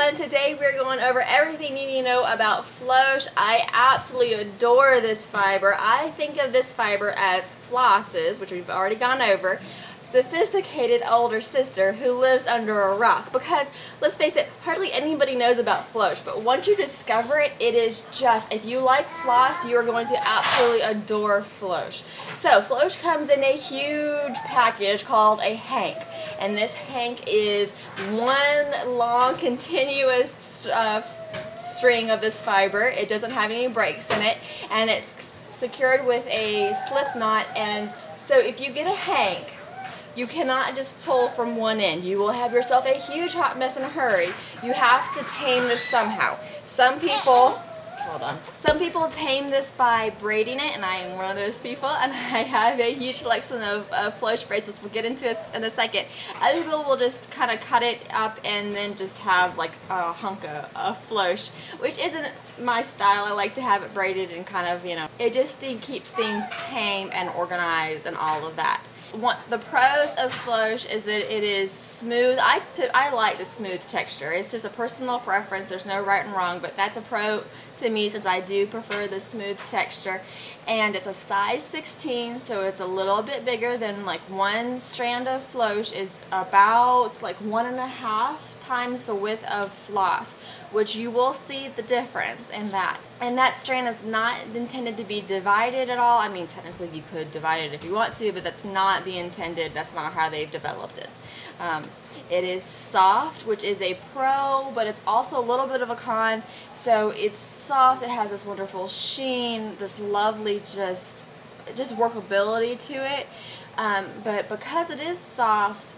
everyone. Today we're going over everything you need to know about floche. I absolutely adore this fiber. I think of this fiber as Floss's, which we've already gone over, sophisticated older sister who lives under a rock, because let's face it, hardly anybody knows about floche, but once you discover it, it is just, if you like floss, you are going to absolutely adore floche. So floche comes in a huge package called a hank, and this hank is one long continuous string of this fiber. It doesn't have any breaks in it, and it's secured with a slip knot. And so if you get a hank, you cannot just pull from one end. You will have yourself a huge hot mess in a hurry. You have to tame this somehow. Some people tame this by braiding it, and I am one of those people, and I have a huge collection of floche braids, which we'll get into in a second. Other people will just kind of cut it up and then just have like a hunk of floche, which isn't my style. I like to have it braided and kind of, it just keeps things tame and organized and all of that. The pros of floche is that it is smooth. I like the smooth texture. It's just a personal preference. There's no right and wrong, but that's a pro to me since I do prefer the smooth texture. And it's a size 16, so it's a little bit bigger than, like, one strand of floche is about like 1.5 times the width of floss, which you will see the difference in that. And that strand is not intended to be divided at all. I mean, technically you could divide it if you want to, but that's not that's not how they've developed it. It is soft, which is a pro, but it's also a little bit of a con. So it's soft, it has this wonderful sheen, this lovely just workability to it. But because it is soft,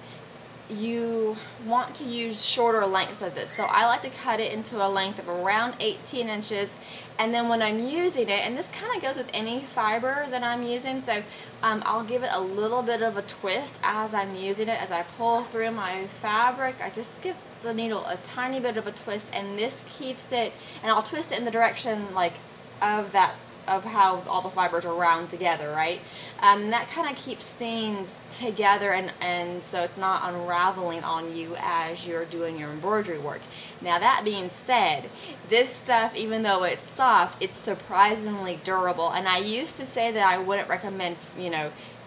you want to use shorter lengths of this. So I like to cut it into a length of around 18 inches, and then when I'm using it, and this kind of goes with any fiber that I'm using, so I'll give it a little bit of a twist as I'm using it. As I pull through my fabric, I just give the needle a tiny bit of a twist, and this keeps it, and I'll twist it in the direction like of how all the fibers are wound together, right? That kind of keeps things together, and so it's not unraveling on you as you're doing your embroidery work. Now, that being said, this stuff, even though it's soft, it's surprisingly durable. And I used to say that I wouldn't recommend,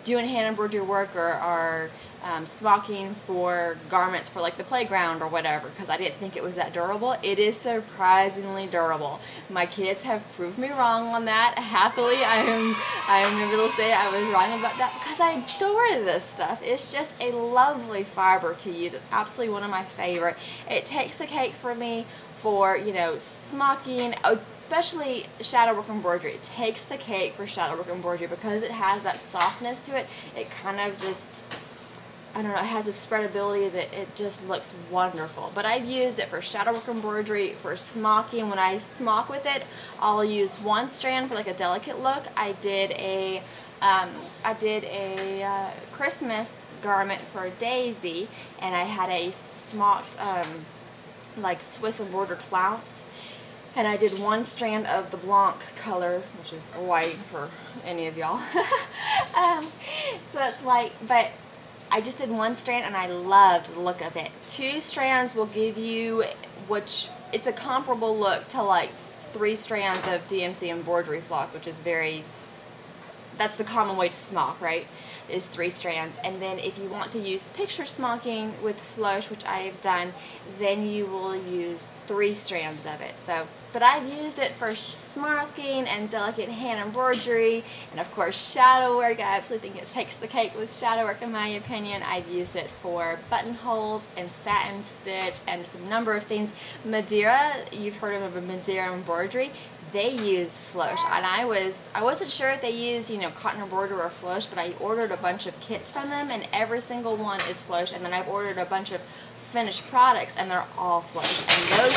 doing hand embroidery work or smocking for garments for like the playground or whatever, because I didn't think it was that durable. It is surprisingly durable. My kids have proved me wrong on that. Happily, I am able to say I was wrong about that, because I adore this stuff. It's just a lovely fiber to use. It's absolutely one of my favorite. It takes the cake for me for, smocking, especially shadow work embroidery. It takes the cake for shadow work embroidery because it has that softness to it. It kind of just, I don't know, it has a spreadability that it just looks wonderful. But I've used it for shadow work embroidery, for smocking. When I smock with it, I'll use one strand for like a delicate look. I did a Christmas garment for Daisy, and I had a smocked like Swiss embroidered flounce. And I did one strand of the Blanc color, which is white for any of y'all. So that's white, but I just did one strand and I loved the look of it. 2 strands will give you, it's a comparable look to like 3 strands of DMC embroidery floss, which is that's the common way to smock, right? Is 3 strands. And then if you want to use picture smocking with floche, which I have done, then you will use 3 strands of it. So, but I've used it for smocking and delicate hand embroidery, and of course shadow work. I absolutely think it takes the cake with shadow work, in my opinion. I've used it for buttonholes and satin stitch and just a number of things. Madeira, you've heard of a Madeira embroidery. They use floche, and I wasn't sure if they use cotton embroidery or floche, but I ordered a bunch of kits from them, and every single one is floche. And then I've ordered a bunch of finished products, and they're all floche. And those,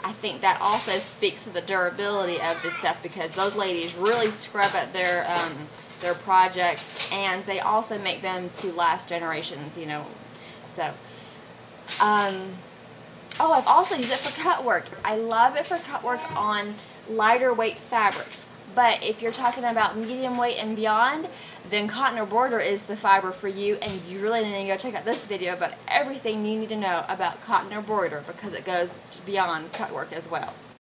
I think that also speaks to the durability of this stuff, because those ladies really scrub at their projects, and they also make them to last generations, So, I've also used it for cut work. I love it for cut work on lighter weight fabrics. But if you're talking about medium weight and beyond, then cotton embroider is the fiber for you, and you really need to go check out this video about everything you need to know about cotton embroider because it goes beyond cut work as well.